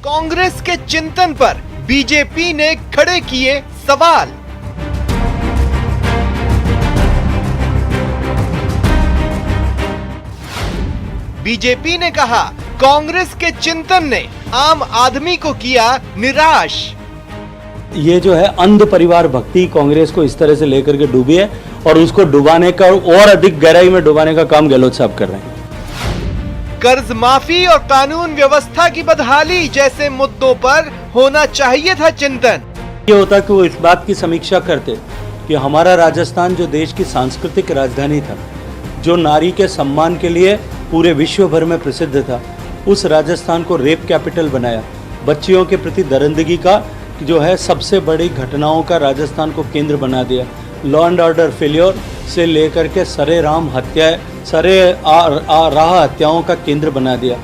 कांग्रेस के चिंतन पर बीजेपी ने खड़े किए सवाल। बीजेपी ने कहा कांग्रेस के चिंतन ने आम आदमी को किया निराश। ये जो है अंध परिवार भक्ति कांग्रेस को इस तरह से लेकर के डूबी है और उसको डुबाने का और अधिक गहराई में डुबाने का काम गहलोत साहब कर रहे हैं। कर्ज माफी और कानून व्यवस्था की बदहाली जैसे मुद्दों पर होना चाहिए था चिंतन। ये होता कि वो इस बात की समीक्षा करते कि हमारा राजस्थान जो देश की सांस्कृतिक राजधानी था, जो नारी के सम्मान के लिए पूरे विश्व भर में प्रसिद्ध था, उस राजस्थान को रेप कैपिटल बनाया। बच्चियों के प्रति दरिंदगी का जो है सबसे बड़ी घटनाओं का राजस्थान को केंद्र बना दिया। लॉ एंड ऑर्डर फेल्योर से लेकर के सरेआम हत्याएं, राह हत्याओं का केंद्र बना दिया।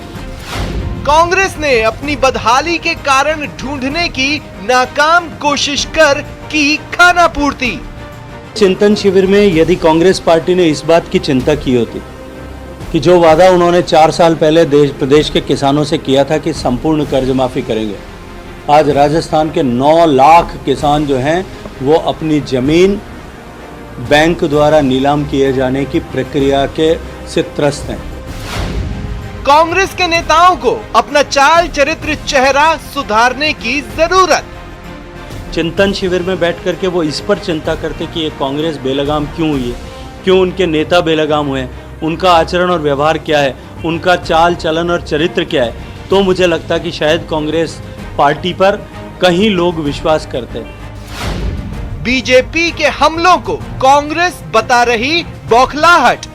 कांग्रेस ने अपनी बदहाली के कारण ढूंढने की नाकाम कोशिश कर की खाना पूर्ति। चिंतन शिविर में यदि कांग्रेस पार्टी ने इस बात की चिंता की होती कि जो वादा उन्होंने 4 साल पहले प्रदेश के किसानों से किया था कि संपूर्ण कर्ज माफी करेंगे, आज राजस्थान के 9 लाख किसान जो हैं वो अपनी जमीन बैंक द्वारा नीलाम किए जाने की प्रक्रिया से त्रस्त हैं। कांग्रेस के नेताओं को अपना चाल चरित्र चेहरा सुधारने की जरूरत। चिंतन शिविर में बैठ करके वो इस पर चिंता करते कि ये कांग्रेस बेलगाम क्यों हुई है, क्यों उनके नेता बेलगाम हुए, उनका आचरण और व्यवहार क्या है, उनका चाल चलन और चरित्र क्या है, तो मुझे लगता कि शायद कांग्रेस पार्टी पर कहीं लोग विश्वास करते। बीजेपी के हमलों को कांग्रेस बता रही बौखलाहट।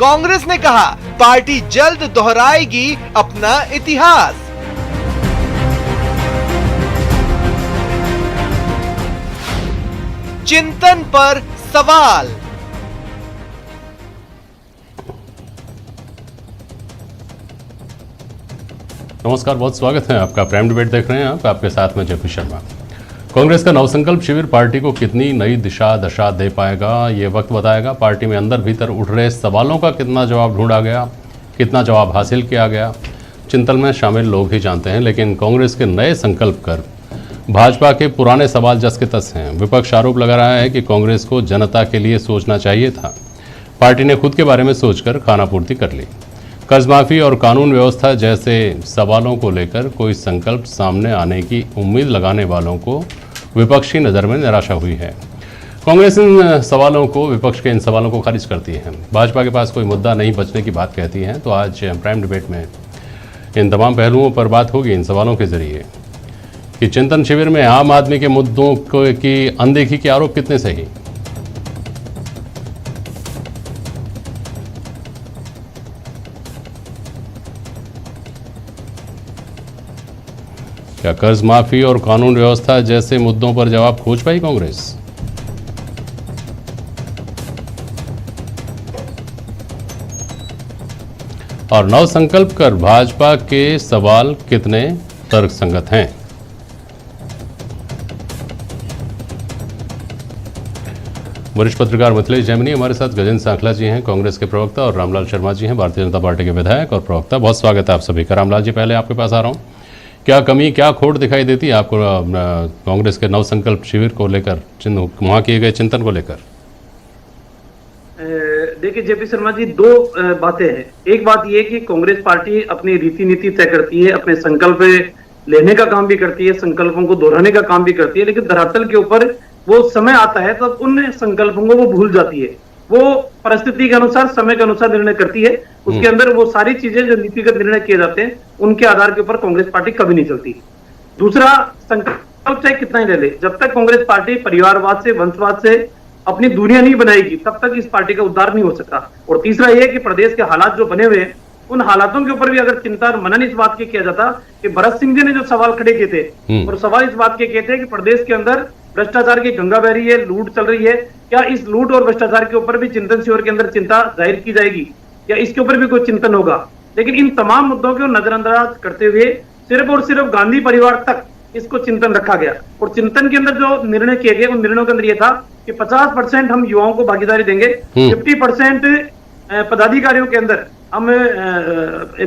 कांग्रेस ने कहा पार्टी जल्द दोहराएगी अपना इतिहास। चिंतन पर सवाल। नमस्कार, बहुत स्वागत है आपका। प्राइम डिबेट देख रहे हैं आप, आपके साथ में जयपी शर्मा। कांग्रेस का नवसंकल्प शिविर पार्टी को कितनी नई दशा दे पाएगा, ये वक्त बताएगा। पार्टी में अंदर भीतर उठ रहे सवालों का कितना जवाब ढूंढा गया, कितना जवाब हासिल किया गया, चिंतन में शामिल लोग ही जानते हैं। लेकिन कांग्रेस के नए संकल्प कर भाजपा के पुराने सवाल जस के तस हैं। विपक्ष आरोप लगा रहा है कि कांग्रेस को जनता के लिए सोचना चाहिए था, पार्टी ने खुद के बारे में सोचकर खानापूर्ति कर ली। कर्ज माफी और कानून व्यवस्था जैसे सवालों को लेकर कोई संकल्प सामने आने की उम्मीद लगाने वालों को विपक्ष की नज़र में निराशा हुई है। कांग्रेस इन सवालों को, विपक्ष के इन सवालों को खारिज करती है। भाजपा के पास कोई मुद्दा नहीं बचने की बात कहती है। तो आज प्राइम डिबेट में इन तमाम पहलुओं पर बात होगी इन सवालों के जरिए कि चिंतन शिविर में आम आदमी के मुद्दों की अनदेखी के आरोप कितने सही, क्या कर्ज माफी और कानून व्यवस्था जैसे मुद्दों पर जवाब खोज पाई कांग्रेस, और नव संकल्प कर भाजपा के सवाल कितने तर्कसंगत हैं। वरिष्ठ पत्रकार मिथिलेश जैमिनी हमारे साथ, गजेंद्र सांखला जी हैं कांग्रेस के प्रवक्ता, और रामलाल शर्मा जी हैं भारतीय जनता पार्टी के विधायक और प्रवक्ता। बहुत स्वागत है आप सभी का। रामलाल जी, पहले आपके पास आ रहा हूं, क्या कमी, क्या खोट दिखाई देती है आपको कांग्रेस के नव संकल्प शिविर को लेकर, वहां किए गए चिंतन को लेकर? देखिए जेपी शर्मा जी, 2 बातें हैं। एक बात यह कि कांग्रेस पार्टी अपनी रीति नीति तय करती है, अपने संकल्प लेने का काम भी करती है, संकल्पों को दोहराने का काम भी करती है, लेकिन धरातल के ऊपर वो समय आता है तब उन संकल्पों को वो भूल जाती है। वो परिस्थिति के अनुसार, समय के अनुसार निर्णय करती है। उसके अंदर वो सारी चीजें जो नीतिगत निर्णय किए जाते हैं उनके आधार के ऊपर कांग्रेस पार्टी कभी नहीं चलती। दूसरा, संकल्प चाहे कितना ही ले ले, जब तक कांग्रेस पार्टी परिवारवाद से, वंशवाद से अपनी दूरियां नहीं बनाएगी तब तक इस पार्टी का उद्धार नहीं हो सकता। और तीसरा यह कि प्रदेश के हालात जो बने हुए हैं उन हालातों के ऊपर भी अगर चिंता और मनन इस बात के किया जाता कि भरत सिंह जी ने जो सवाल खड़े किए थे, और सवाल इस बात के किए थे कि प्रदेश के अंदर भ्रष्टाचार की गंगा बह रही है, लूट चल रही है, क्या इस लूट और भ्रष्टाचार के ऊपर भी चिंतन शिविर के अंदर चिंता जाहिर की जाएगी, या इसके ऊपर भी कोई चिंतन होगा? लेकिन इन तमाम मुद्दों को नजरअंदाज करते हुए सिर्फ और सिर्फ गांधी परिवार तक इसको चिंतन रखा गया। और चिंतन के अंदर जो निर्णय किए गए उन निर्णयों के अंदर यह था कि 50% हम युवाओं को भागीदारी देंगे, 50% पदाधिकारियों के अंदर हम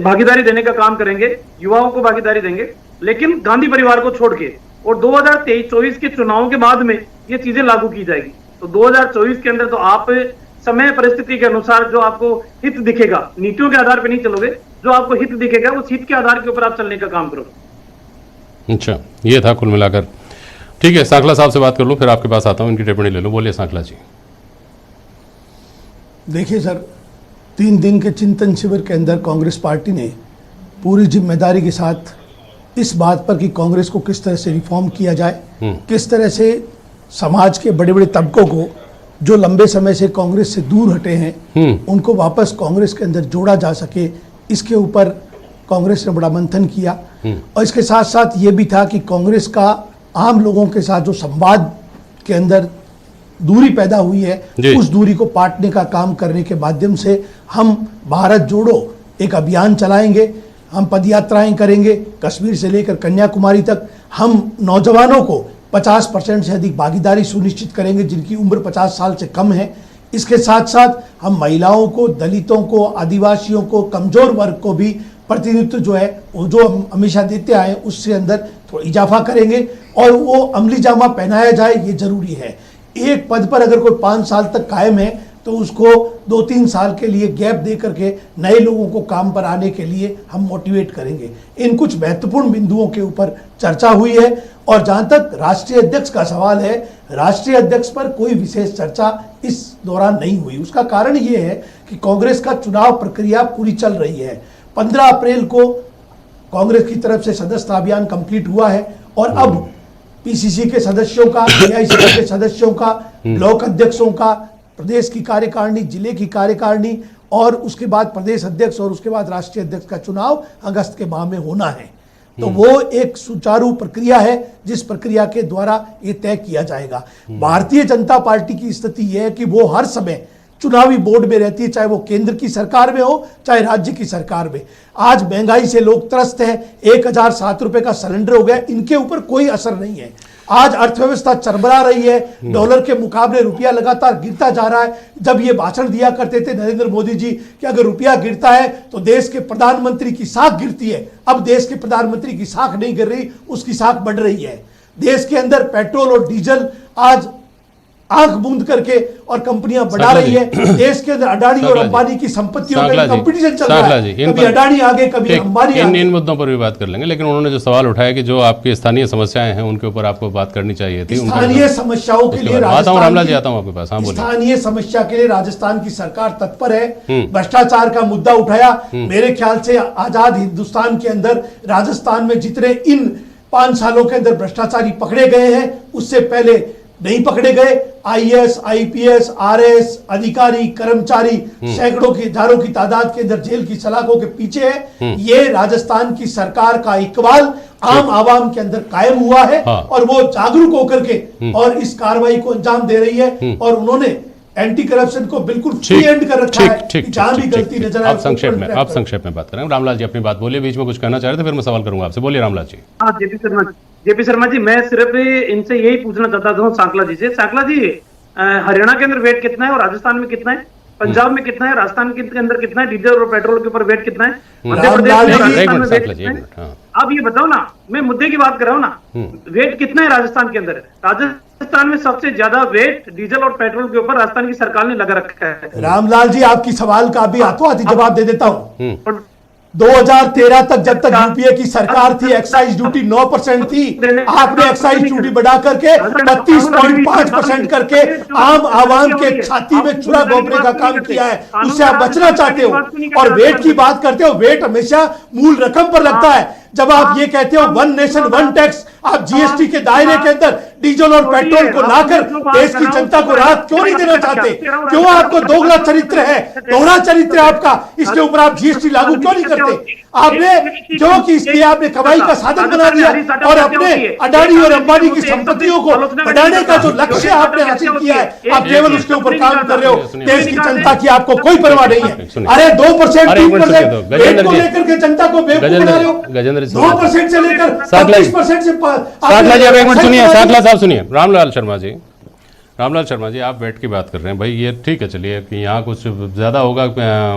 भागीदारी देने का काम करेंगे, युवाओं को भागीदारी देंगे, लेकिन गांधी परिवार को छोड़ के, और 2023-24 के चुनावों के बाद में ये चीजें लागू की जाएगी। तो 2024 के अंदर तो आप समय परिस्थिति के अनुसार जो आपको हित दिखेगा, नीतियों के आधार पर नहीं चलोगे, जो आपको हित दिखेगा उस हित के आधार के ऊपर आप चलने का काम करो। अच्छा, ये था कुल मिलाकर। ठीक है, सांकला साहब से बात कर लूँ, फिर आपके पास आता हूँ, इनकी टिप्पणी ले लूँ। बोलिए सांकला जी। देखिए सर, 3 दिन के चिंतन शिविर के अंदर कांग्रेस पार्टी ने पूरी जिम्मेदारी के साथ इस बात पर कि कांग्रेस को किस तरह से रिफॉर्म किया जाए, किस तरह से समाज के बड़े बड़े तबकों को जो लंबे समय से कांग्रेस से दूर हटे हैं उनको वापस कांग्रेस के अंदर जोड़ा जा सके, इसके ऊपर कांग्रेस ने बड़ा मंथन किया। और इसके साथ साथ ये भी था कि कांग्रेस का आम लोगों के साथ जो संवाद के अंदर दूरी पैदा हुई है, उस दूरी को पाटने का काम करने के माध्यम से हम भारत जोड़ो एक अभियान चलाएंगे, हम पदयात्राएं करेंगे, कश्मीर से लेकर कन्याकुमारी तक। हम नौजवानों को 50% से अधिक भागीदारी सुनिश्चित करेंगे जिनकी उम्र 50 साल से कम है। इसके साथ साथ हम महिलाओं को, दलितों को, आदिवासियों को, कमजोर वर्ग को भी प्रतिनिधित्व जो है वो जो हम हमेशा देते आए उससे अंदर थोड़ा इजाफा करेंगे और वो अमली जामा पहनाया जाए, ये जरूरी है। एक पद पर अगर कोई 5 साल तक कायम है तो उसको 2-3 साल के लिए गैप दे करके नए लोगों को काम पर आने के लिए हम मोटिवेट करेंगे। इन कुछ महत्वपूर्ण बिंदुओं के ऊपर चर्चा हुई है। और जहां तक राष्ट्रीय अध्यक्ष का सवाल है, राष्ट्रीय अध्यक्ष पर कोई विशेष चर्चा इस दौरान नहीं हुई। उसका कारण ये है कि कांग्रेस का चुनाव प्रक्रिया पूरी चल रही है। 15 अप्रैल को कांग्रेस की तरफ से सदस्यता अभियान कंप्लीट हुआ है और अब पीसीसी के सदस्यों का, एआईसीसी के सदस्यों का, ब्लॉक अध्यक्षों का, प्रदेश की कार्यकारिणी, जिले की कार्यकारिणी और उसके बाद प्रदेश अध्यक्ष और उसके बाद राष्ट्रीय अध्यक्ष का चुनाव अगस्त के माह में होना है। तो वो एक सुचारू प्रक्रिया है जिस प्रक्रिया के द्वारा ये तय किया जाएगा। भारतीय जनता पार्टी की स्थिति यह है कि वो हर समय चुनावी बोर्ड में रहती है, चाहे वो केंद्र की सरकार में हो चाहे राज्य की सरकार में। आज महंगाई से लोग त्रस्त हैं, 1007 रुपए का सिलेंडर हो गया, इनके ऊपर कोई असर नहीं है। आज अर्थव्यवस्था चरमरा रही है, डॉलर के मुकाबले रुपया लगातार गिरता जा रहा है। जब ये भाषण दिया करते थे नरेंद्र मोदी जी कि अगर रुपया गिरता है तो देश के प्रधानमंत्री की साख गिरती है, अब देश के प्रधानमंत्री की साख नहीं गिर रही, उसकी साख बढ़ रही है। देश के अंदर पेट्रोल और डीजल आज आंख बूंद करके और कंपनियां बढ़ा रही है। देश के अंदर अडानी और अंबानी की संपत्तियों का कंपटीशन चल रहा है, कभी अडानी आगे कभी अंबानी आगे। इन मुद्दों पर भी बात कर लेंगे, लेकिन उन्होंने जो सवाल उठाया कि जो आपकी स्थानीय समस्याएं हैं उनके ऊपर आपको बात करनी चाहिए थी। स्थानीय समस्याओं के लिए रामलाल जी आता हूं आपके पास। हाँ, स्थानीय समस्या के लिए राजस्थान की सरकार तत्पर है। भ्रष्टाचार का मुद्दा उठाया, मेरे ख्याल से आजाद हिंदुस्तान के अंदर राजस्थान में जितने इन 5 सालों के अंदर भ्रष्टाचारी पकड़े गए हैं उससे पहले नहीं पकड़े गए। आईएएस, आईपीएस, आरएस अधिकारी, कर्मचारी सैकड़ों की हजारों की तादाद के अंदर जेल की सलाखों के पीछे है। ये राजस्थान की सरकार का इकबाल आम आवाम के अंदर कायम हुआ है। और वो जागरूक होकर के और इस कार्रवाई को अंजाम दे रही है और उन्होंने एंटी करप्शन को बिल्कुल फ्री एंड कर रखा है। जहां भी गलती नजर आए आप संक्षेप में बात करें। रामलाल जी अपनी बात बोलिए, बीच में कुछ कहना चाह रहे थे, फिर मैं सवाल करूंगा आपसे। बोलिए रामलाल जी। हाँ, जेपी शर्मा जी, मैं सिर्फ इनसे यही पूछना चाहता था सांकला जी से। सांकला जी, हरियाणा के अंदर वेट कितना है और राजस्थान में कितना है? पंजाब में कितना है? राजस्थान के अंदर कितना है? डीजल और पेट्रोल के ऊपर वेट कितना है? मध्य प्रदेश में, राजस्थान में वेट कितना है? आप ये बताओ ना, मैं मुद्दे की बात कर रहा हूँ ना। वेट कितना है राजस्थान के अंदर? राजस्थान में सबसे ज्यादा वेट डीजल और पेट्रोल के ऊपर राजस्थान की सरकार ने लगा रखा है। रामलाल जी, आपकी सवाल का अभी हाथों हाथी जवाब दे देता हूँ। 2013 तक जब तक यूपीए की सरकार थी, एक्साइज ड्यूटी 9% थी। आपने एक्साइज ड्यूटी बढ़ा करके 32.5% करके आम आवाम के छाती में चूड़ा घोंपने का काम किया है। उससे आप बचना चाहते हो और वेट की बात करते हो। वेट हमेशा मूल रकम पर लगता है। जब आप ये कहते हो 1 नेशन 1 टैक्स, आप जीएसटी के दायरे के अंदर डीजल और पेट्रोल को लाकर देश की जनता को राहत क्यों नहीं देना चाहते? क्यों आपको दोगला चरित्र है, दोहरा चरित्र है आपका? इसके ऊपर आप जीएसटी लागू क्यों नहीं करते? आपने जो कि इसलिए आपने कमाई का साधन बना दिया और अपने अडानी और अंबानी की संपत्तियों को बढ़ाने का जो लक्ष्य आपने हासिल किया है, आप केवल उसके ऊपर काम कर रहे हो। देश की जनता की आपको कोई परवाह नहीं है। अरे 2%, 3% वेट को लेकर के जनता को बेवकूफ बना रहे हो। 9% से लेकर 25% से। सांकला जी, अब एक मिनट सुनिए, सांकला साहब सुनिए। रामलाल शर्मा जी, रामलाल शर्मा जी, आप वैट की बात कर रहे हैं भाई, ये ठीक है, चलिए कि यहाँ कुछ ज़्यादा होगा,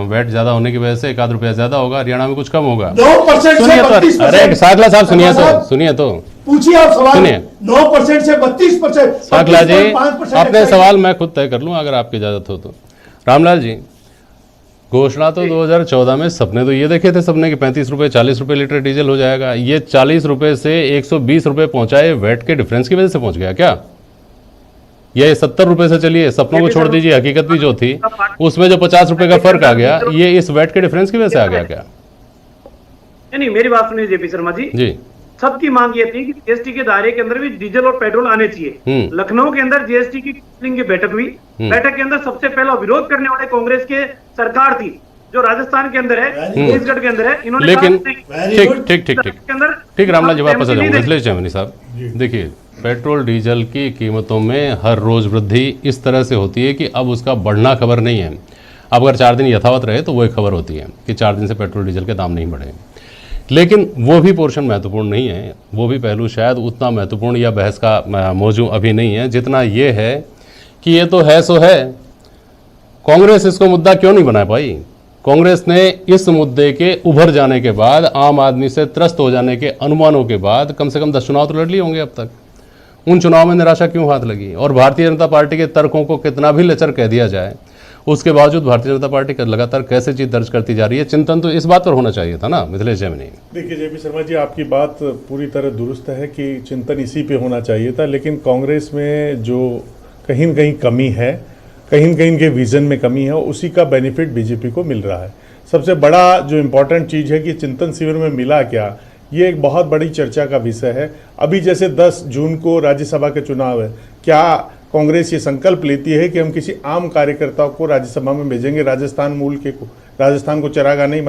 वैट ज़्यादा होने की वजह से 1 आध रुपया ज़्यादा होगा, हरियाणा में कुछ कम होगा। 9% से सुनिए तो, 32%। अरे साकला साहब सुनिए तो पूछिए आप सवाल। सुनिए। 9% से 32%। साकला जी, 32.5% अपने सवाल मैं खुद तय कर लूँ अगर आपकी इजाज़त हो तो। रामलाल जी, घोषणा तो 2014 में सबने तो ये देखे थे, सबने कि 35 रुपये 40 रुपये लीटर डीजल हो जाएगा। ये 40 रुपये से 120 रुपये पहुंचाए, वैट के डिफरेंस की वजह से पहुंच गया क्या? ये 70 रुपये से, चलिए सपनों को छोड़ दीजिए, हकीकत भी जो थी उसमें जो 50 रुपये का फर्क आ गया, ये इस वैट के डिफरेंस की वजह से आ गया क्या? नहीं, मेरी बात सुनिए जेपी शर्मा जी। सबकी मांग ये थी कि जीएसटी के दायरे के अंदर भी डीजल और पेट्रोल आने चाहिए। लखनऊ के अंदर जीएसटी की काउंसिलिंग की बैठक हुई। बैठक के अंदर सबसे पहला विरोध करने वाले कांग्रेस के सरकार थी, जो राजस्थान के अंदर है, छत्तीसगढ़ के अंदर है। इन्होंने लेकिन ठीक, रामलाल जी वापस आ जाऊंगा। मिथिलेश जैमिनी साहब, देखिए, पेट्रोल डीजल की कीमतों में हर रोज वृद्धि इस तरह से होती है कि अब उसका बढ़ना खबर नहीं है। अब अगर 4 दिन यथावत रहे तो वो एक खबर होती है कि 4 दिन से पेट्रोल डीजल के दाम नहीं बढ़े, लेकिन वो भी पोर्शन महत्वपूर्ण नहीं है, वो भी पहलू शायद उतना महत्वपूर्ण या बहस का मौजू अभी नहीं है जितना ये है कि ये तो है सो है। कांग्रेस इसको मुद्दा क्यों नहीं बना पाई? कांग्रेस ने इस मुद्दे के उभर जाने के बाद, आम आदमी से त्रस्त हो जाने के अनुमानों के बाद कम से कम 10 चुनाव तो लड़ लिए होंगे अब तक। उन चुनाव में निराशा क्यों हाथ लगी? और भारतीय जनता पार्टी के तर्कों को कितना भी लचर कह दिया जाए, उसके बावजूद भारतीय जनता पार्टी लगातार कैसे जीत दर्ज करती जा रही है? चिंतन तो इस बात पर होना चाहिए था ना, मिथिलेश जैमिनी। देखिए जेपी शर्मा जी, आपकी बात पूरी तरह दुरुस्त है कि चिंतन इसी पे होना चाहिए था, लेकिन कांग्रेस में जो कहीं न कहीं कमी है, कहीं न कहीं इनके विजन में कमी है, उसी का बेनिफिट बीजेपी को मिल रहा है। सबसे बड़ा जो इम्पोर्टेंट चीज़ है कि चिंतन शिविर में मिला क्या, ये एक बहुत बड़ी चर्चा का विषय है। अभी जैसे 10 जून को राज्यसभा के चुनाव है, क्या कांग्रेस ये संकल्प लेती है कि हम किसी आम कार्यकर्ताओं को राज्यसभा में भेजेंगे, राजस्थान मूल के को, राजस्थान को चरागाह नहीं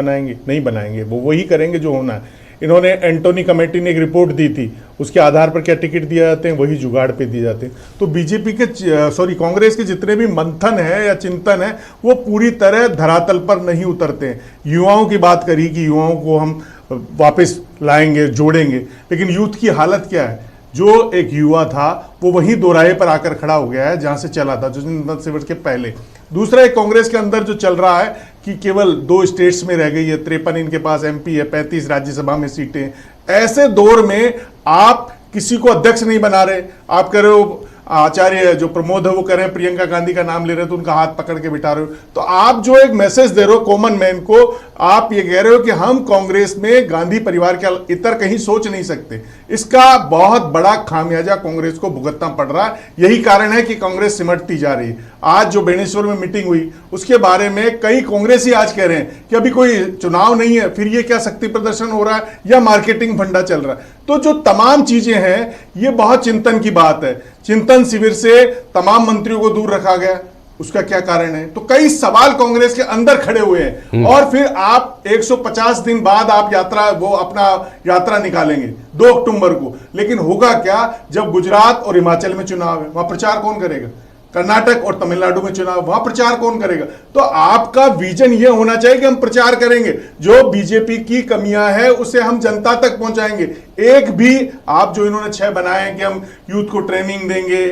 बनाएंगे, वो वही करेंगे जो होना है। इन्होंने एंटोनी कमेटी ने एक रिपोर्ट दी थी, उसके आधार पर क्या टिकट दिए जाते हैं, वही जुगाड़ पे दिए जाते हैं। तो बीजेपी के कांग्रेस के जितने भी मंथन है या चिंतन है, वो पूरी तरह धरातल पर नहीं उतरते हैं। युवाओं की बात करी कि युवाओं को हम वापस लाएंगे, जोड़ेंगे, लेकिन यूथ की हालत क्या है? जो एक युवा था वो वहीं दोराहे पर आकर खड़ा हो गया है जहां से चला था, जो चिंतन शिविर के पहले। दूसरा, एक कांग्रेस के अंदर जो चल रहा है कि केवल 2 स्टेट्स में रह गई है, 53 इनके पास एमपी है, 35 राज्यसभा में सीटें। ऐसे दौर में आप किसी को अध्यक्ष नहीं बना रहे। आप कह रहे हो आचार्य जो प्रमोद है वो कह रहे हैं प्रियंका गांधी का नाम ले रहे हो, तो उनका हाथ पकड़ के बिठा रहे हो। तो आप जो एक मैसेज दे रहे हो कॉमन मैन को, आप ये कह रहे हो कि हम कांग्रेस में गांधी परिवार के इतर कहीं सोच नहीं सकते। इसका बहुत बड़ा खामियाजा कांग्रेस को भुगतना पड़ रहा है। यही कारण है कि कांग्रेस सिमटती जा रही है। आज जो बेणेश्वर में मीटिंग हुई, उसके बारे में कई कांग्रेसी आज कह रहे हैं कि अभी कोई चुनाव नहीं है, फिर ये क्या शक्ति प्रदर्शन हो रहा है या मार्केटिंग फंडा चल रहा है। तो जो तमाम चीजें हैं, ये बहुत चिंतन की बात है। चिंतन शिविर से तमाम मंत्रियों को दूर रखा गया, उसका क्या कारण है? तो कई सवाल कांग्रेस के अंदर खड़े हुए हैं। और फिर आप 150 दिन बाद आप अपना यात्रा निकालेंगे 2 अक्टूबर को, लेकिन होगा क्या जब गुजरात और हिमाचल में चुनाव है? वहां प्रचार कौन करेगा? कर्नाटक और तमिलनाडु में चुनाव, वहां प्रचार कौन करेगा? तो आपका विजन ये होना चाहिए कि हम प्रचार करेंगे, जो बीजेपी की कमियां हैं उसे हम जनता तक पहुंचाएंगे। एक भी आप जो इन्होंने 6 बनाए हैं कि हम यूथ को ट्रेनिंग देंगे,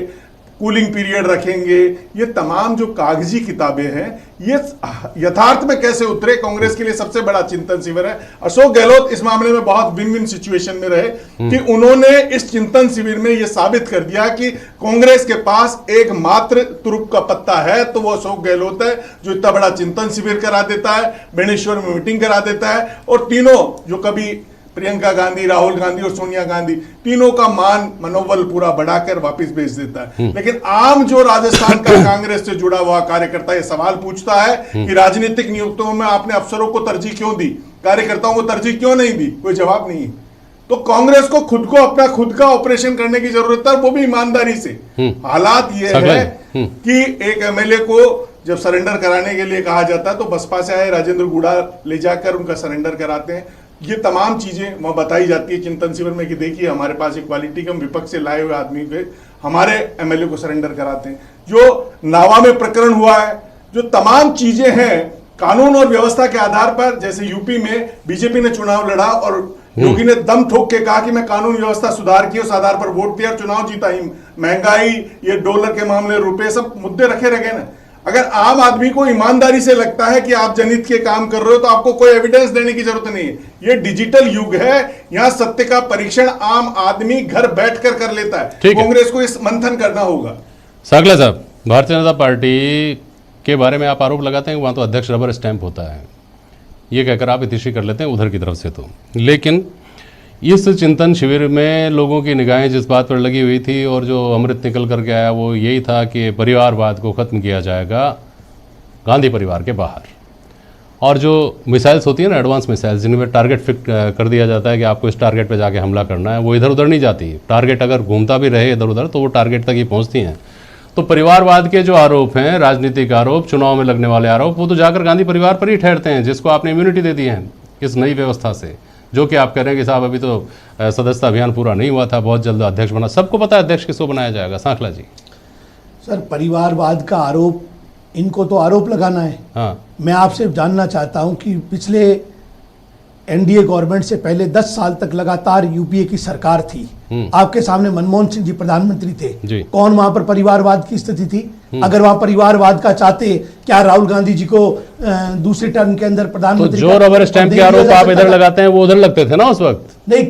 कूलिंग पीरियड रखेंगे, ये तमाम जो कागजी किताबें हैं, ये यथार्थ में कैसे उतरे, कांग्रेस के लिए सबसे बड़ा चिंतन शिविर है। अशोक गहलोत इस मामले में बहुत विन विन सिचुएशन में रहे कि उन्होंने इस चिंतन शिविर में यह साबित कर दिया कि कांग्रेस के पास एकमात्र तुरुप का पत्ता है, तो वो अशोक गहलोत है, जो इतना बड़ा चिंतन शिविर करा देता है, बेणेश्वर में मीटिंग करा देता है, और तीनों जो कभी प्रियंका गांधी, राहुल गांधी और सोनिया गांधी, तीनों का मान मनोबल पूरा बढ़ाकर वापस भेज देता है। लेकिन आम जो राजस्थान का कांग्रेस से जुड़ा हुआ कार्यकर्ता ये सवाल पूछता है कि राजनीतिक नियुक्तियों में आपने अफसरों को तरजीह क्यों दी, कार्यकर्ताओं को तरजीह क्यों नहीं दी? कोई जवाब नहीं है। तो कांग्रेस को अपना खुद का ऑपरेशन करने की जरूरत है, वो भी ईमानदारी से। हालात ये है कि एक एमएलए को जब सरेंडर कराने के लिए कहा जाता है तो बसपा से आए राजेंद्र गुड़ा ले जाकर उनका सरेंडर कराते हैं। ये तमाम चीजें वहां बताई जाती है चिंतन शिविर में कि देखिए हमारे पास इक्वालिटी के, हम विपक्ष से लाए हुए आदमी पे हमारे एमएलए को सरेंडर कराते हैं। जो नावा में प्रकरण हुआ है, जो तमाम चीजें हैं कानून और व्यवस्था के आधार पर, जैसे यूपी में बीजेपी ने चुनाव लड़ा और योगी ने दम ठोक के कहा कि मैं कानून व्यवस्था सुधार की, उस आधार पर वोट दिया और चुनाव जीता ही। महंगाई, ये डॉलर के मामले, रुपए, सब मुद्दे रखे रह गए ना। अगर आम आदमी को ईमानदारी से लगता है कि आप जनहित के काम कर रहे हो तो आपको कोई एविडेंस देने की जरूरत नहीं है। ये डिजिटल युग है, यहाँ सत्य का परीक्षण आम आदमी घर बैठकर कर लेता है। कांग्रेस को इस मंथन करना होगा। सागला साहब, भारतीय जनता पार्टी के बारे में आप आरोप लगाते हैं कि वहाँ तो अध्यक्ष रबर स्टैंप होता है, ये कहकर आप इतिशी कर लेते हैं उधर की तरफ से। तो लेकिन इस चिंतन शिविर में लोगों की निगाहें जिस बात पर लगी हुई थी और जो अमृत निकल करके आया वो यही था कि परिवारवाद को ख़त्म किया जाएगा गांधी परिवार के बाहर। और जो मिसाइल्स होती है ना, एडवांस मिसाइल्स, जिनमें टारगेट फिक्स कर दिया जाता है कि आपको इस टारगेट पे जाके हमला करना है, वो इधर उधर नहीं जाती। टारगेट अगर घूमता भी रहे इधर उधर तो वो टारगेट तक ही पहुँचती हैं। तो परिवारवाद के जो आरोप हैं, राजनीतिक आरोप, चुनाव में लगने वाले आरोप, वो तो जाकर गांधी परिवार पर ही ठहरते हैं, जिसको आपने इम्यूनिटी दे दी है इस नई व्यवस्था से। जो कि आप कह रहे हैं कि साहब अभी तो सदस्यता अभियान पूरा नहीं हुआ था, बहुत जल्द अध्यक्ष बना। सबको पता है अध्यक्ष किसको बनाया जाएगा। सांखला जी, सर परिवारवाद का आरोप, इनको तो आरोप लगाना है। हाँ, मैं आपसे जानना चाहता हूं कि पिछले एनडीए गवर्नमेंट से पहले 10 साल तक लगातार यूपीए की सरकार थी, आपके सामने मनमोहन सिंह जी प्रधानमंत्री थे, कौन वहां पर परिवारवाद की स्थिति थी? अगर वहां परिवारवाद का चाहते, क्या राहुल गांधी जी को दूसरी टर्म के अंदर प्रधानमंत्री? तो जो रबर स्टैंप के आरोप आप इधर लगाते हैं वो उधर लगते थे ना उस वक्त? नहीं,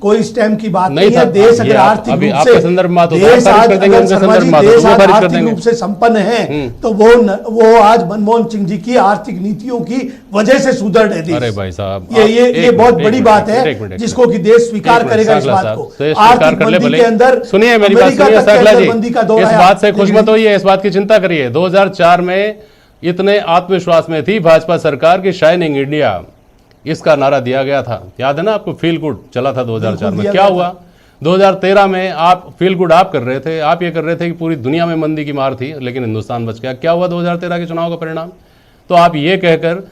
कोई स्टैम्प की बात नहीं है। देश अगर आर्थिक रूप से, आर्थिक रूप से संपन्न है तो वो आज मनमोहन सिंह जी की आर्थिक नीतियों की वजह से सुधर रहे देश। अरे भाई साहब, ये बहुत बड़ी बात है जिसको कि देश स्वीकार करेगा इस बात को। आर्थिक मंदी के अंदर, सुनिए मेरी बात, सुनिए सांखला जी, इस बात से खुश मत होइए, इस बात की चिंता करिए। 2004 में इतने आत्मविश्वास में थी भाजपा सरकार की शाइनिंग इंडिया, इसका नारा दिया गया था, याद है ना आपको? फील गुड चला था 2004 में। क्या हुआ 2013 में? आप फील गुड आप कर रहे थे, आप ये कर रहे थे कि पूरी दुनिया में मंदी की मार थी लेकिन हिंदुस्तान बच गया। क्या हुआ 2013 के चुनाव का परिणाम? तो आप ये कहकर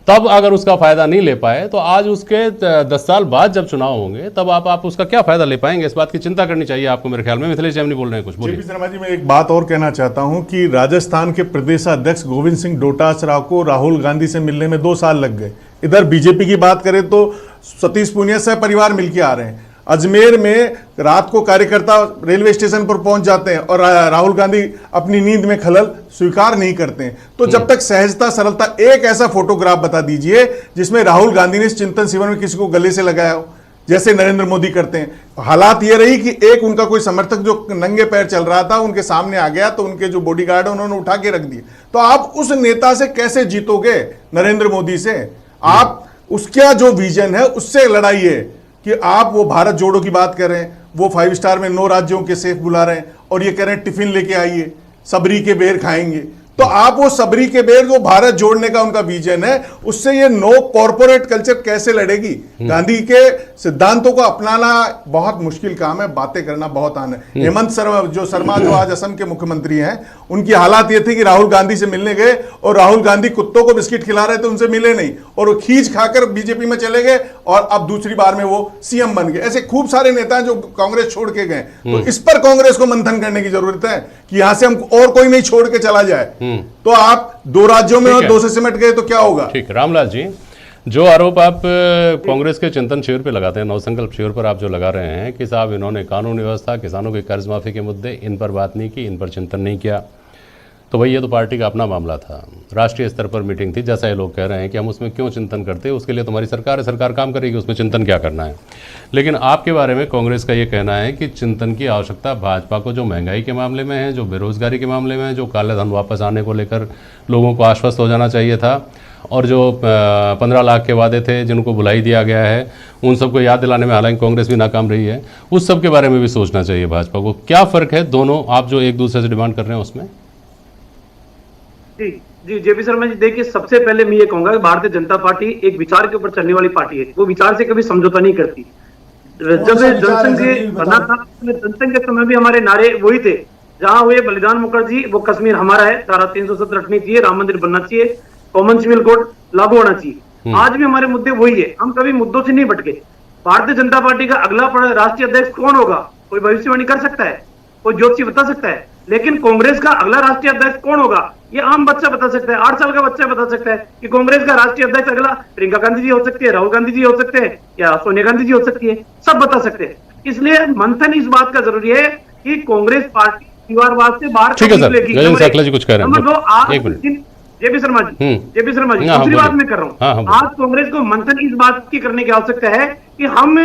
तब अगर उसका फायदा नहीं ले पाए तो आज उसके 10 साल बाद जब चुनाव होंगे तब आप उसका क्या फायदा ले पाएंगे? इस बात की चिंता करनी चाहिए आपको मेरे ख्याल में। मिथिलेश जी बोल रहे हैं कुछ, बोलिए। शर्मा जी, मैं एक बात और कहना चाहता हूं कि राजस्थान के प्रदेशाध्यक्ष गोविंद सिंह डोटासरा को राहुल गांधी से मिलने में 2 साल लग गए। इधर बीजेपी की बात करें तो सतीश पूनिया सह परिवार मिलकर आ रहे हैं। अजमेर में रात को कार्यकर्ता रेलवे स्टेशन पर पहुंच जाते हैं और राहुल गांधी अपनी नींद में खलल स्वीकार नहीं करते हैं। तो जब तक सहजता, सरलता, एक ऐसा फोटोग्राफ बता दीजिए जिसमें राहुल गांधी ने इस चिंतन शिविर में किसी को गले से लगाया हो, जैसे नरेंद्र मोदी करते हैं। हालात ये रही कि एक उनका कोई समर्थक जो नंगे पैर चल रहा था उनके सामने आ गया तो उनके जो बॉडीगार्ड है उन्होंने उठा के रख दिए। तो आप उस नेता से कैसे जीतोगे? नरेंद्र मोदी से आप उसका जो विजन है उससे लड़ाई है कि आप वो भारत जोड़ो की बात कर रहे हैं, वो 5 स्टार में 9 राज्यों के सेफ बुला रहे हैं और ये कह रहे हैं टिफिन लेके आइए, सबरी के बेर खाएंगे। तो आप वो सबरी के बेर जो भारत जोड़ने का उनका विजन है उससे ये नो कॉर्पोरेट कल्चर कैसे लड़ेगी? गांधी के सिद्धांतों को अपनाना बहुत मुश्किल काम है, बातें करना बहुत आसान है। हेमंत शर्मा जो आज असम के मुख्यमंत्री हैं, उनकी हालात ये थी कि राहुल गांधी से मिलने गए और राहुल गांधी कुत्तों को बिस्किट खिला रहे थे, उनसे मिले नहीं और वो खींच खाकर बीजेपी में चले गए और अब दूसरी बार में वो सीएम बन गए। ऐसे खूब सारे नेता जो कांग्रेस छोड़ के गए। तो इस पर कांग्रेस को मंथन करने की जरूरत है कि यहां से हम और कोई नहीं छोड़ के चला जाए। तो आप 2 राज्यों में और 2 से सिमट गए तो क्या होगा? ठीक, रामलाल जी, जो आरोप आप कांग्रेस के चिंतन शिविर पे लगाते हैं, नवसंकल्प शिविर पर आप जो लगा रहे हैं कि साहब इन्होंने कानून व्यवस्था, किसानों के कर्ज माफी के मुद्दे, इन पर बात नहीं की, इन पर चिंतन नहीं किया, तो भाई ये तो पार्टी का अपना मामला था, राष्ट्रीय स्तर पर मीटिंग थी, जैसा ये लोग कह रहे हैं कि हम उसमें क्यों चिंतन करते हैं, उसके लिए तुम्हारी सरकार है, सरकार काम करेगी, उसमें चिंतन क्या करना है। लेकिन आपके बारे में कांग्रेस का ये कहना है कि चिंतन की आवश्यकता भाजपा को जो महंगाई के मामले में है, जो बेरोजगारी के मामले में है, जो काले धन वापस आने को लेकर लोगों को आश्वस्त हो जाना चाहिए था, और जो 15 लाख के वादे थे जिनको बुलाई दिया गया है उन सबको याद दिलाने में हालांकि कांग्रेस भी नाकाम रही है, उस सब के बारे में भी सोचना चाहिए भाजपा को। क्या फ़र्क है दोनों आप जो एक दूसरे से डिमांड कर रहे हैं उसमें? जी जी जेपी शर्मा जी, देखिए सबसे पहले मैं ये कहूंगा कि भारतीय जनता पार्टी एक विचार के ऊपर चलने वाली पार्टी है, वो विचार से कभी समझौता नहीं करती। जब जनसंघ बना था, जनसंघ के समय भी हमारे नारे वही थे, जहां हुए बलिदान मुखर्जी, वो कश्मीर हमारा है, धारा 370 हटनी चाहिए, राम मंदिर बनना चाहिए, कॉमन सिविल कोड लागू होना चाहिए। आज भी हमारे मुद्दे वही है, हम कभी मुद्दों से नहीं भटके। भारतीय जनता पार्टी का अगला राष्ट्रीय अध्यक्ष कौन होगा, कोई भविष्यवाणी कर सकता है, कोई ज्योतिषी बता सकता है, लेकिन कांग्रेस का अगला राष्ट्रीय अध्यक्ष कौन होगा ये आम बच्चा बता सकता है, 8 साल का बच्चा बता सकता है कि कांग्रेस का राष्ट्रीय अध्यक्ष अगला प्रियंका गांधी जी हो सकती है, राहुल गांधी जी हो सकते हैं, या सोनिया गांधी जी हो सकती है, सब बता सकते हैं। इसलिए मंथन इस बात का जरूरी है कि कांग्रेस पार्टी परिवारवाद से बाहर ठीक है सर, गजेंद्र सकला जी कुछ कह रहे हैं। नंबर 2, एक minute. JP Sharma ji, JP Sharma ji, हाँ, दूसरी बोलिए। बात मैं कर रहा हूँ, हाँ, हाँ, आज कांग्रेस को मंथन इस बात की करने की आवश्यकता है कि हम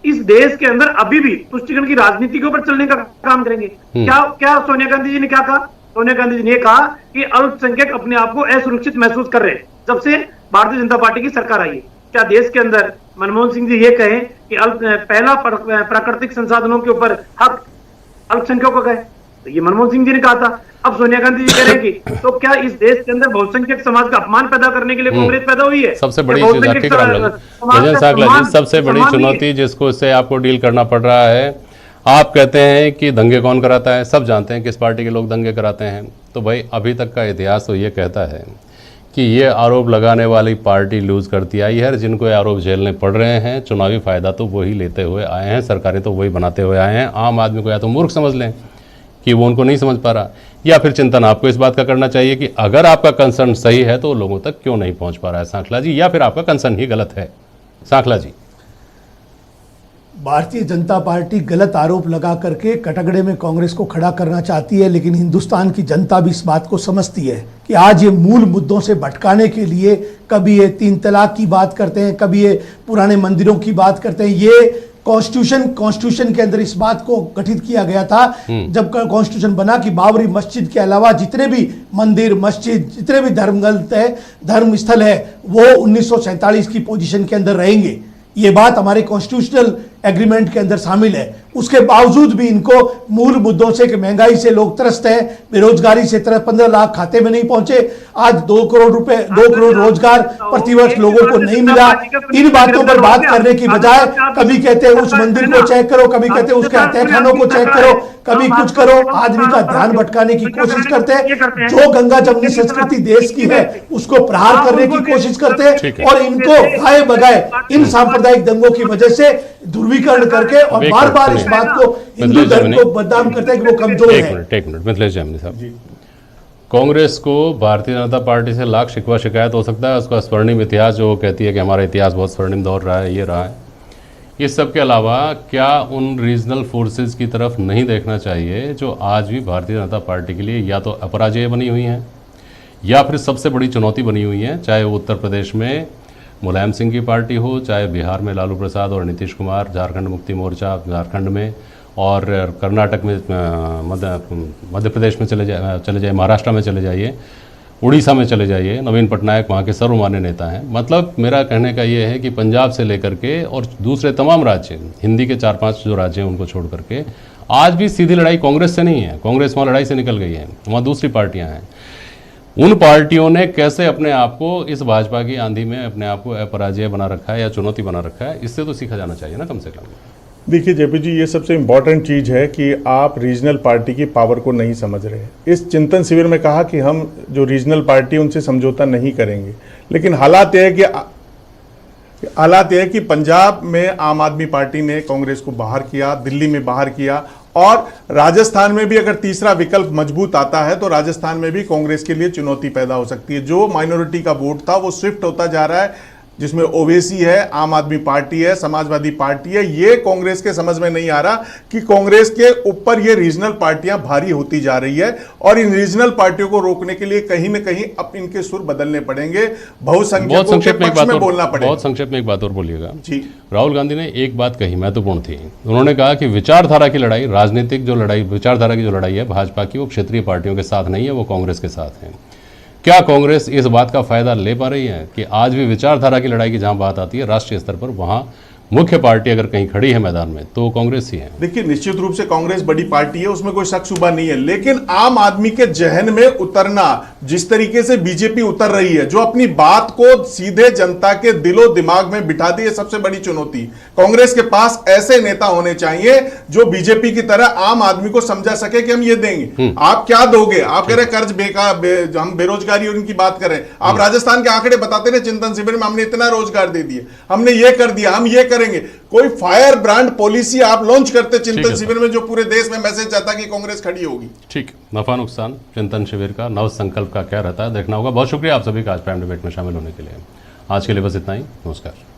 इस देश के अंदर अभी भी तुष्टिकरण की राजनीति के ऊपर चलने का काम करेंगे। क्या सोनिया गांधी जी ने क्या कहा? सोनिया गांधी जी ने कहा कि अल्पसंख्यक अपने आप को असुरक्षित महसूस कर रहे हैं जब से भारतीय जनता पार्टी की सरकार आई है। क्या देश के अंदर मनमोहन सिंह जी ये कहें कि पहला प्राकृतिक संसाधनों के ऊपर हक अल्पसंख्यकों का है? तो ये मनमोहन सिंह जी ने कहा था। अब सोनिया गांधी जी करेंगी तो क्या इस देश के अंदर बहुसंख्यक समाज का अपमान पैदा करने के लिए कांग्रेस पैदा हुई है? सबसे बड़ी चीज ठीक गजेंद्र सकला जी, सबसे बड़ी चुनौती जिसको इससे आपको डील करना पड़ रहा है, आप कहते हैं कि दंगे कौन कराता है, सब जानते हैं किस पार्टी के लोग दंगे कराते हैं। तो भाई अभी तक का इतिहास तो ये कहता है कि ये आरोप लगाने वाली पार्टी लूज करती आई है, जिनको ये आरोप झेलने पड़ रहे हैं चुनावी फायदा तो वही लेते हुए आए हैं, सरकारें तो वही बनाते हुए आए हैं। आम आदमी को या तो मूर्ख समझ लें कि वो उनको नहीं समझ पा रहा, या फिर चिंतन आपको इस बात का करना चाहिए कि अगर आपका कंसर्न सही है तो लोगों तक क्यों नहीं पहुंच पा रहा है सांखला जी, या फिर आपका कंसर्न ही गलत है सांखला जी। भारतीय जनता पार्टी गलत आरोप लगा करके कटघरे में कांग्रेस को खड़ा करना चाहती है, लेकिन हिंदुस्तान की जनता भी इस बात को समझती है कि आज ये मूल मुद्दों से भटकाने के लिए कभी ये 3 तलाक की बात करते हैं, कभी ये पुराने मंदिरों की बात करते हैं। ये कॉन्स्टिट्यूशन के अंदर इस बात को गठित किया गया था जब कॉन्स्टिट्यूशन बना कि बाबरी मस्जिद के अलावा जितने भी मंदिर, मस्जिद, जितने भी धर्म स्थल है वो 1947 की पोजीशन के अंदर रहेंगे। ये बात हमारे कॉन्स्टिट्यूशनल एग्रीमेंट के अंदर शामिल है। उसके बावजूद भी इनको मूल मुद्दों से कि महंगाई से लोग त्रस्त हैं, बेरोजगारी से 15 लाख खाते में नहीं पहुंचे, आज 2 करोड़ रुपए 2 करोड़ रोजगार प्रतिवर्ष लोगों को नहीं मिला। इन बातों पर बात करने की बजाय कभी कहते हैं उस मंदिर को चेक करो, कभी कहते हैं उसके हत्याखानों को चेक करो, कभी कुछ करो, आदमी का ध्यान भटकाने की कोशिश करते हैं। जो गंगा जमुनी संस्कृति देश की है उसको प्रहार करने की कोशिश करते हैं और इनको गाए बगाए इन सांप्रदायिक दंगों की वजह से ध्रुवीकरण करके और बार बार इस बात को हिंदू धर्म को बदनाम करते हैं कि वो कमजोर है। एक मिनट मिथिलेश जैमिनी साहब, कांग्रेस को भारतीय जनता पार्टी से लाख शिकवा शिकायत हो सकता है, उसका स्वर्णिम इतिहास जो वो कहती है कि हमारा इतिहास बहुत स्वर्णिम दौर रहा है, ये रहा है। इस सब के अलावा क्या उन रीजनल फोर्सेस की तरफ नहीं देखना चाहिए जो आज भी भारतीय जनता पार्टी के लिए या तो अपराजय बनी हुई हैं या फिर सबसे बड़ी चुनौती बनी हुई हैं, चाहे वो उत्तर प्रदेश में मुलायम सिंह की पार्टी हो, चाहे बिहार में लालू प्रसाद और नीतीश कुमार, झारखंड मुक्ति मोर्चा झारखंड में, और कर्नाटक में, मध्य प्रदेश में चले जाए, महाराष्ट्र में चले जाइए, उड़ीसा में चले जाइए, नवीन पटनायक वहाँ के सर्वमान्य नेता हैं। मतलब मेरा कहने का ये है कि पंजाब से लेकर के और दूसरे तमाम राज्य, हिंदी के 4-5 जो राज्य हैं उनको छोड़ करके आज भी सीधी लड़ाई कांग्रेस से नहीं है। कांग्रेस वहाँ लड़ाई से निकल गई है, वहाँ दूसरी पार्टियाँ हैं। उन पार्टियों ने कैसे अपने आप को इस भाजपा की आंधी में अपने आप को अपराजय बना रखा है या चुनौती बना रखा है, इससे तो सीखा जाना चाहिए ना कम से कम। देखिए जेपी जी, ये सबसे इम्पॉर्टेंट चीज़ है कि आप रीजनल पार्टी की पावर को नहीं समझ रहे हैं। इस चिंतन शिविर में कहा कि हम जो रीजनल पार्टी उनसे समझौता नहीं करेंगे, लेकिन हालात यह है कि पंजाब में आम आदमी पार्टी ने कांग्रेस को बाहर किया, दिल्ली में बाहर किया, और राजस्थान में भी अगर तीसरा विकल्प मजबूत आता है तो राजस्थान में भी कांग्रेस के लिए चुनौती पैदा हो सकती है। जो माइनॉरिटी का वोट था वो शिफ्ट होता जा रहा है, जिसमें ओवैसी है, आम आदमी पार्टी है, समाजवादी पार्टी है। ये कांग्रेस के समझ में नहीं आ रहा कि कांग्रेस के ऊपर ये रीजनल पार्टियां भारी होती जा रही है और इन रीजनल पार्टियों को रोकने के लिए कहीं न कहीं अब इनके सुर बदलने पड़ेंगे, बहुसंख्यकों के पक्ष में बोलना पड़ेगा। बहुत संक्षेप में एक बात और बोलिएगा जी। राहुल गांधी ने एक बात कही महत्वपूर्ण थी, उन्होंने कहा कि विचारधारा की लड़ाई, राजनीतिक जो लड़ाई, विचारधारा की जो लड़ाई है भाजपा की, वो क्षेत्रीय पार्टियों के साथ नहीं है, वो कांग्रेस के साथ है। क्या कांग्रेस इस बात का फायदा ले पा रही है कि आज भी विचारधारा की लड़ाई की जहां बात आती है राष्ट्रीय स्तर पर, वहां मुख्य पार्टी अगर कहीं खड़ी है मैदान में तो कांग्रेस ही है? देखिए, निश्चित रूप से कांग्रेस बड़ी पार्टी है, उसमें कोई शक शुबा नहीं है, लेकिन आम आदमी के जहन में उतरना, जिस तरीके से बीजेपी उतर रही है, जो अपनी बात को सीधे जनता के दिलो दिमाग में बिठा दी, है सबसे बड़ी चुनौती। कांग्रेस के पास ऐसे नेता होने चाहिए जो बीजेपी की तरह आम आदमी को समझा सके कि हम ये देंगे, आप क्या दोगे। आप कह रहे कर्ज हम बेरोजगारी और इनकी बात करें, आप राजस्थान के आंकड़े बताते रहे चिंतन शिविर में, हमने इतना रोजगार दे दिए, हमने ये कर दिया, हम ये कर करेंगे। कोई फायर ब्रांड पॉलिसी आप लॉन्च करते ठीक है चिंतन सर। शिविर में, जो पूरे देश में मैसेज जाता कि कांग्रेस खड़ी होगी। ठीक, नफा नुकसान चिंतन शिविर का, नव संकल्प का क्या रहता है देखना होगा। बहुत शुक्रिया आप सभी का आज प्राइम डिबेट में शामिल होने के लिए। आज के लिए बस इतना ही, नमस्कार।